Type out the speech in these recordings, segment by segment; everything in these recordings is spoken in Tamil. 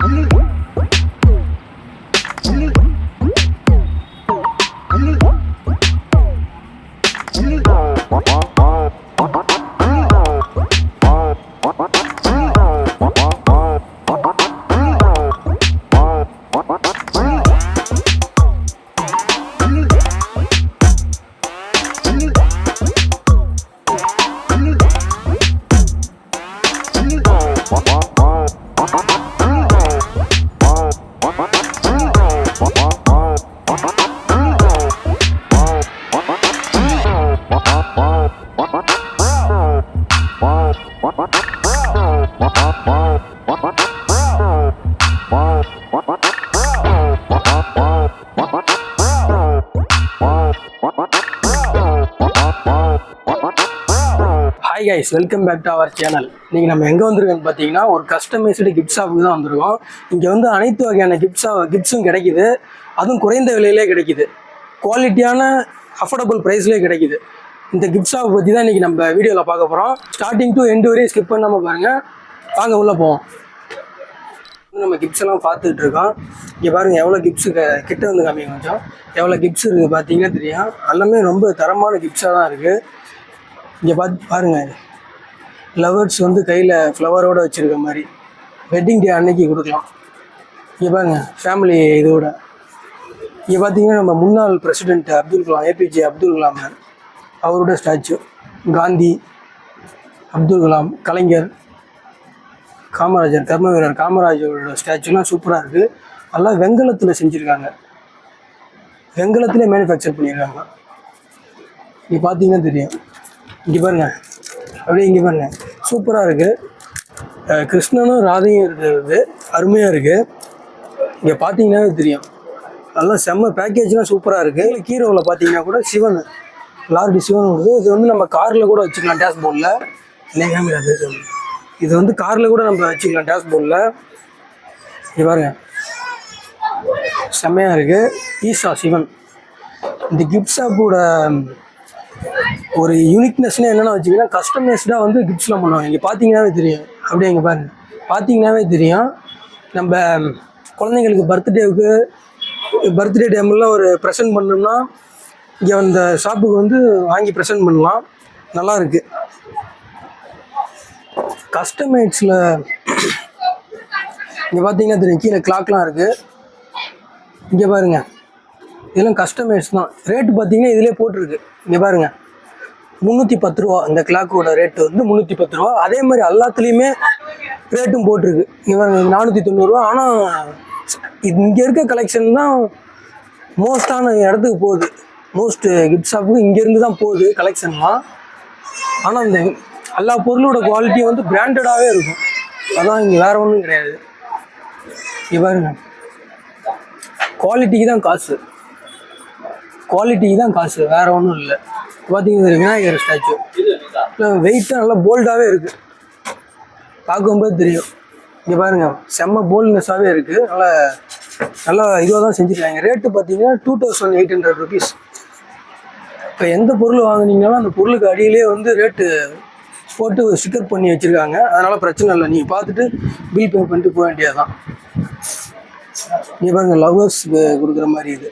Hi guys, welcome back to our channel. இன்னைக்கு நம்ம எங்க வந்திருக்கோம்னு பாத்தீங்கன்னா ஒரு கஸ்டமைஸ்டு கிஃப்ட் ஷாப்புக்கு தான் வந்திருக்கோம். இங்க வந்து அனைத்து வகையான கிஃப்ட்ஸும் கிடைக்குது. அதுவும் குறைந்த விலையிலே கிடைக்குது. குவாலிட்டியான அஃபோர்டபுள் பிரைஸ்லயே கிடைக்குது. இந்த கிஃப்ட் ஷாப் பத்தி தான் இன்னைக்கு நம்ம வீடியோல பார்க்க போறோம். ஸ்டார்டிங் டு எண்ட் வரையும் ஸ்கிப் பண்ணாம பாருங்க. வாங்க உள்ள போவோம். நம்ம கிஃப்ட்ஸ் எல்லாம் பார்த்துட்டு இருக்கோம். இங்க பாருங்க எவ்வளவு கிஃப்ட்ஸ் கிட்ட வந்து காமிங்க கொஞ்சம். எவ்வளவு கிஃப்ட்ஸ் இருக்கு பாத்தீங்கன்னா தெரியும். எல்லாமே ரொம்ப தரமான கிஃப்ட்ஸா தான் இருக்கு. இங்கே பாருங்க லவர்ஸ் வந்து கையில் ஃப்ளவரோடு வச்சுருக்க மாதிரி வெட்டிங் டே அன்னைக்கு கொடுக்கலாம். இங்கே பாருங்க ஃபேமிலி இதோட. இங்கே பார்த்தீங்கன்னா நம்ம முன்னாள் பிரசிடெண்ட் அப்துல் கலாம், ஏபிஜே அப்துல் கலாம் அவரோட ஸ்டாச்சு, காந்தி, அப்துல் கலாம், கலைஞர், காமராஜர், கர்ம வீரர் காமராஜரோட ஸ்டாச்சுலாம் சூப்பராக இருக்குது. எல்லாம் வெங்கலத்தில் செஞ்சுருக்காங்க, வெங்கலத்திலே மேனுஃபேக்சர் பண்ணியிருக்காங்க. இங்கே பார்த்தீங்கன்னா தெரியும். இங்கே பாருங்க அப்படியே இங்கே பாருங்க சூப்பராக இருக்குது. கிருஷ்ணனும் ராதையும் இருக்கிறது அருமையாக இருக்குது. இங்கே பார்த்தீங்கன்னா தெரியும். நல்லா செம்ம பேக்கேஜ்லாம் சூப்பராக இருக்குது. ஹீரோவில் பார்த்தீங்கன்னா கூட சிவன், லார்டு சிவன் வருது. இது வந்து நம்ம காரில் கூட வச்சுக்கலாம் டேஷ்போர்டில். இல்லைங்க இது வந்து காரில் கூட நம்ம வச்சுக்கலாம் டேஷ்போர்டில். இங்கே பாருங்க செம்மையாக இருக்குது. ஈசா சிவன். இந்த கிஃப்ட் ஷாப்போட ஒரு யூனிக்னஸ்னு என்னென்ன வச்சுக்கிங்கன்னா கஸ்டமைஸ்டாக வந்து கிஃப்ட்ஸ்லாம் பண்ணுவாங்க. இங்கே பார்த்தீங்கன்னாவே தெரியும். அப்படியே இங்கே பாருங்க பார்த்தீங்கன்னாவே தெரியும். நம்ம குழந்தைங்களுக்கு பர்த்டே டைம்லாம் ஒரு ப்ரெசென்ட் பண்ணோம்னா இங்கே அந்த ஷாப்புக்கு வந்து வாங்கி ப்ரெசென்ட் பண்ணலாம். நல்லா இருக்கு. கஸ்டமைஸ்டில் இங்கே பார்த்தீங்கன்னா தெரியும். கீழே கிளாக்லாம் இருக்குது. இங்கே பாருங்க இதெல்லாம் கஸ்டமைஸ் தான். ரேட்டு பார்த்தீங்கன்னா இதிலே போட்டிருக்கு. இங்கே பாருங்கள் 310 ரூபா. இந்த கிளாக்கோட ரேட்டு வந்து 310 ரூபா. அதே மாதிரி எல்லாத்துலேயுமே ரேட்டும் போட்டிருக்கு. இங்கே பாருங்க 490 ரூபா. ஆனால் இங்கே இருக்க கலெக்ஷன் தான் மோஸ்டான இடத்துக்கு போகுது. மோஸ்ட் கிஃப்ட் ஷாப்புக்கு இங்கேருந்து தான் போகுது கலெக்ஷன்லாம். ஆனால் இந்த எல்லா பொருளோட குவாலிட்டியும் வந்து பிராண்டடாகவே இருக்கும். அதான் இங்கே வேறு ஒன்றும் கிடையாது. இங்கே பாருங்க குவாலிட்டிக்கு தான் காசு, குவாலிட்டிக்கு தான் காசு, வேறு ஒன்றும் இல்லை. பார்த்தீங்கன்னா விநாயகர் ஸ்டாச்சு வெயிட்டாக நல்லா போல்டாகவே இருக்குது. பார்க்கும்போது தெரியும். இங்கே பாருங்கள் செம்ம போல்ட்னஸாகவே இருக்குது. நல்லா இதுவாக தான் செஞ்சுருக்காங்க. ரேட்டு பார்த்தீங்கன்னா 2800 ருபீஸ். இப்போ எந்த பொருள் வாங்கினீங்கனாலும் அந்த பொருளுக்கு அடியிலே வந்து ரேட்டு போட்டு ஸ்டிக்கர் பண்ணி வச்சுருக்காங்க. அதனால் பிரச்சனை இல்லை. நீங்கள் பார்த்துட்டு பில் பே பண்ணிட்டு போக வேண்டியது தான். இங்கே பாருங்கள் லவ்வர்ஸுக்கு கொடுக்குற மாதிரி இது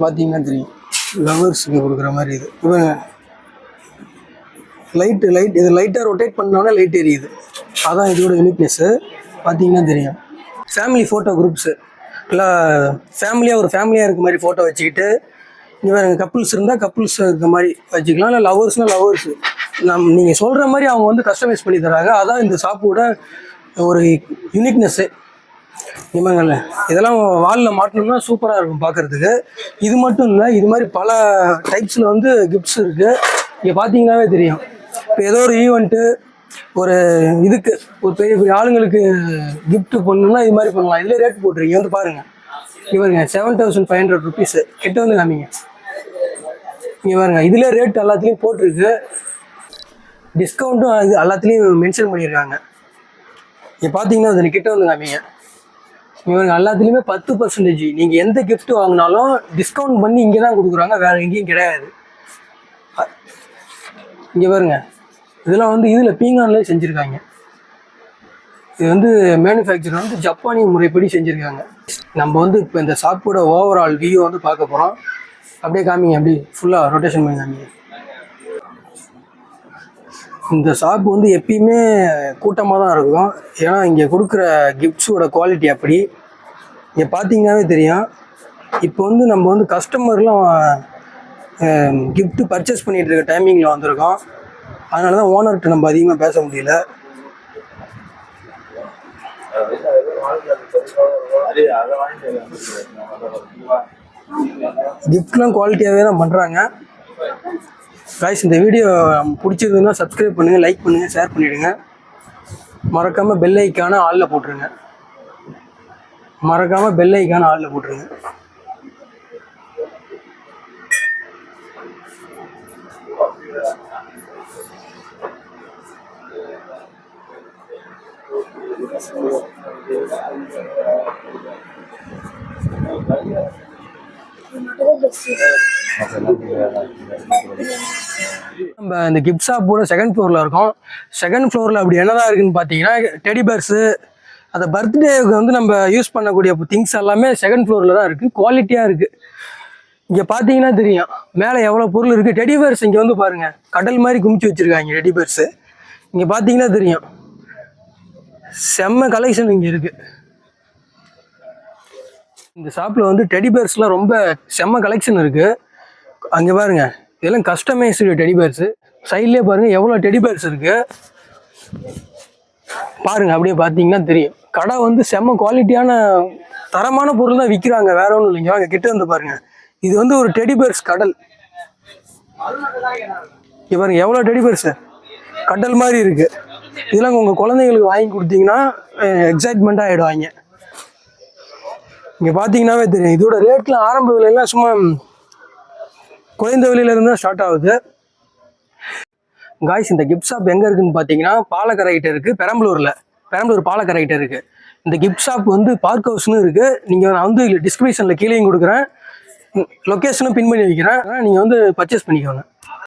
பார்த்தீங்கன்னா தெரியும். லவர்ஸுக்கு கொடுக்குற மாதிரி இது. இப்போ லைட் இது லைட்டாக ரொட்டேட் பண்ணோன்னா லைட் எரியுது. அதான் இதோட யூனிக்னஸ்ஸு. பார்த்தீங்கன்னா தெரியும். ஃபேமிலி ஃபோட்டோ குரூப்ஸு இல்லை ஃபேமிலியாக ஒரு ஃபேமிலியாக இருக்க மாதிரி ஃபோட்டோ வச்சுக்கிட்டு இங்கே வேறு கப்புள்ஸ் இருந்தால் கப்புள்ஸ் இருக்க மாதிரி வச்சுக்கலாம். இல்லை லவர்ஸ்னால் லவர்ஸு நீங்கள் சொல்கிற மாதிரி அவங்க வந்து கஸ்டமைஸ் பண்ணி தராங்க. அதான் இந்த ஷாப்போட ஒரு யூனிக்னஸ்ஸு. இவங்கள்ல இதெல்லாம் வாலில் மாட்டணும்னா சூப்பராக இருக்கும் பார்க்குறதுக்கு. இது மட்டும் இல்லை, இது மாதிரி பல டைப்ஸில் வந்து கிஃப்ட்ஸ் இருக்குது. இங்கே பார்த்தீங்கன்னாவே தெரியும். இப்போ ஏதோ ஒரு ஈவெண்ட்டு, ஒரு இதுக்கு ஒரு பெரிய பெரிய ஆளுங்களுக்கு கிஃப்ட்டு பண்ணணும்னா இது மாதிரி பண்ணலாம். இதில் ரேட் போட்டிருக்கீங்க வந்து பாருங்கள். இங்கே பாருங்க 7500 ருபீஸு. கிட்ட வந்து காமிங்க. இங்கே பாருங்க இதில் ரேட் எல்லாத்துலேயும் போட்டிருக்கு. டிஸ்கவுண்ட்டும் அது எல்லாத்துலேயும் மென்ஷன் பண்ணியிருக்காங்க. இங்கே பார்த்தீங்கன்னா அது கிட்ட வந்து காமிங்க. இவங்க எல்லாத்துலேயுமே 10%. நீங்கள் எந்த கிஃப்ட் வாங்கினாலும் டிஸ்கவுண்ட் பண்ணி இங்கே தான் கொடுக்குறாங்க, வேறு எங்கேயும் கிடையாது. இங்கே பாருங்க இதெல்லாம் வந்து இதில் பீங்கான்லேயே செஞ்சுருக்காங்க. இது வந்து மேனுஃபேக்சர் வந்து ஜப்பானிய முறைப்படி செஞ்சுருக்காங்க. நம்ம வந்து இப்போ இந்த ஷாப்போட ஓவரால் வியூ வந்து பார்க்க போகிறோம். அப்படியே காமிங்க, அப்படி ஃபுல்லாக ரொட்டேஷன் பண்ணி காமிங்க. இந்த ஷாப் வந்து எப்பயுமே கூட்டமாக தான் இருக்கும். ஏன்னா இங்கே கொடுக்குற கிஃப்ட்ஸோட குவாலிட்டி அப்படி. இங்கே பார்த்தீங்கன்னாவே தெரியும். இப்போ வந்து நம்ம வந்து கஸ்டமர்லாம் கிஃப்ட்டு பர்ச்சேஸ் பண்ணிகிட்டு இருக்க டைமிங்கில் வந்திருக்கோம். அதனால தான் ஓனர்கிட்ட நம்ம அதிகமாக பேச முடியல. கிஃப்ட்லாம் குவாலிட்டியாகவே தான் பண்ணுறாங்க. காய்ஸ், இந்த வீடியோ பிடிச்சிருந்ததுன்னா சப்ஸ்கிரைப் பண்ணுங்கள், லைக் பண்ணுங்கள், ஷேர் பண்ணிவிடுங்க. மறக்காமல் பெல் ஐக்கான ஆளில் போட்டுருங்க. நம்ம இந்த கிஃப்ட் ஷாப்போட செகண்ட் ஃப்ளோரில் இருக்கோம். செகண்ட் ஃப்ளோரில் அப்படி என்னதான் இருக்குன்னு பார்த்தீங்கன்னா, டெடி பேர்ஸு, அந்த பர்த்டேவுக்கு வந்து நம்ம யூஸ் பண்ணக்கூடிய திங்ஸ் எல்லாமே செகண்ட் ஃப்ளோரில் தான் இருக்குது. குவாலிட்டியாக இருக்குது. இங்கே பார்த்தீங்கன்னா தெரியும் மேலே எவ்வளோ பொருள் இருக்குது. டெடி பேர்ஸ் இங்கே வந்து பாருங்கள், கடல் மாதிரி குமிச்சு வச்சுருக்காங்க டெடி பேர்ஸு. இங்கே பார்த்தீங்கன்னா தெரியும், செம்ம கலெக்ஷன் இங்கே இருக்குது. இந்த ஷாப்பில் வந்து டெடி பேர்ஸ்லாம் ரொம்ப செம்ம கலெக்ஷன் இருக்குது. அங்கே பாருங்கள், இதெல்லாம் கஸ்டமைஸ்டு டெடி பேர்ஸு. சைட்லேயே பாருங்கள் எவ்வளோ டெடி பேர்ஸ் இருக்குது பாருங்கள். அப்படியே பார்த்தீங்கன்னா தெரியும், கடை வந்து செம்ம குவாலிட்டியான தரமான பொருள் தான் விற்கிறாங்க. வேற ஒன்றும் இல்லைங்க. வாங்க கிட்ட வந்து பாருங்கள். இது வந்து ஒரு டெடி பேர்ஸ் கடல். இங்கே பாருங்கள் எவ்வளோ டெடி பேர்ஸு கடல் மாதிரி இருக்குது. இதெல்லாம் உங்கள் குழந்தைங்களுக்கு வாங்கி கொடுத்தீங்கன்னா எக்ஸைட்மெண்ட்டாக ஆகிடுவாங்க. இங்கே பார்த்தீங்கன்னாவே தெரியும், இதோட ரேட்லாம் ஆரம்ப விலையெல்லாம் சும்மா குறைந்த விலையிலேருந்து தான் ஸ்டார்ட் ஆகுது. காய்ஸ், இந்த கிஃப்ட் ஷாப் எங்கே இருக்குதுன்னு பார்த்தீங்கன்னா பாலக்கரைகிட்ட இருக்குது. பெரம்பலூர் பாலக்கரைகிட்ட இருக்குது. இந்த கிஃப்ட் ஷாப் வந்து பார்க் ஹவுஸ்னு இருக்குது. நீங்கள் நான் வந்து டிஸ்கிரிப்ஷனில் கீழேயும் கொடுக்குறேன், லொக்கேஷனும் பின் பண்ணி வைக்கிறேன். நீங்கள் வந்து பர்ச்சேஸ் பண்ணிக்கோங்க.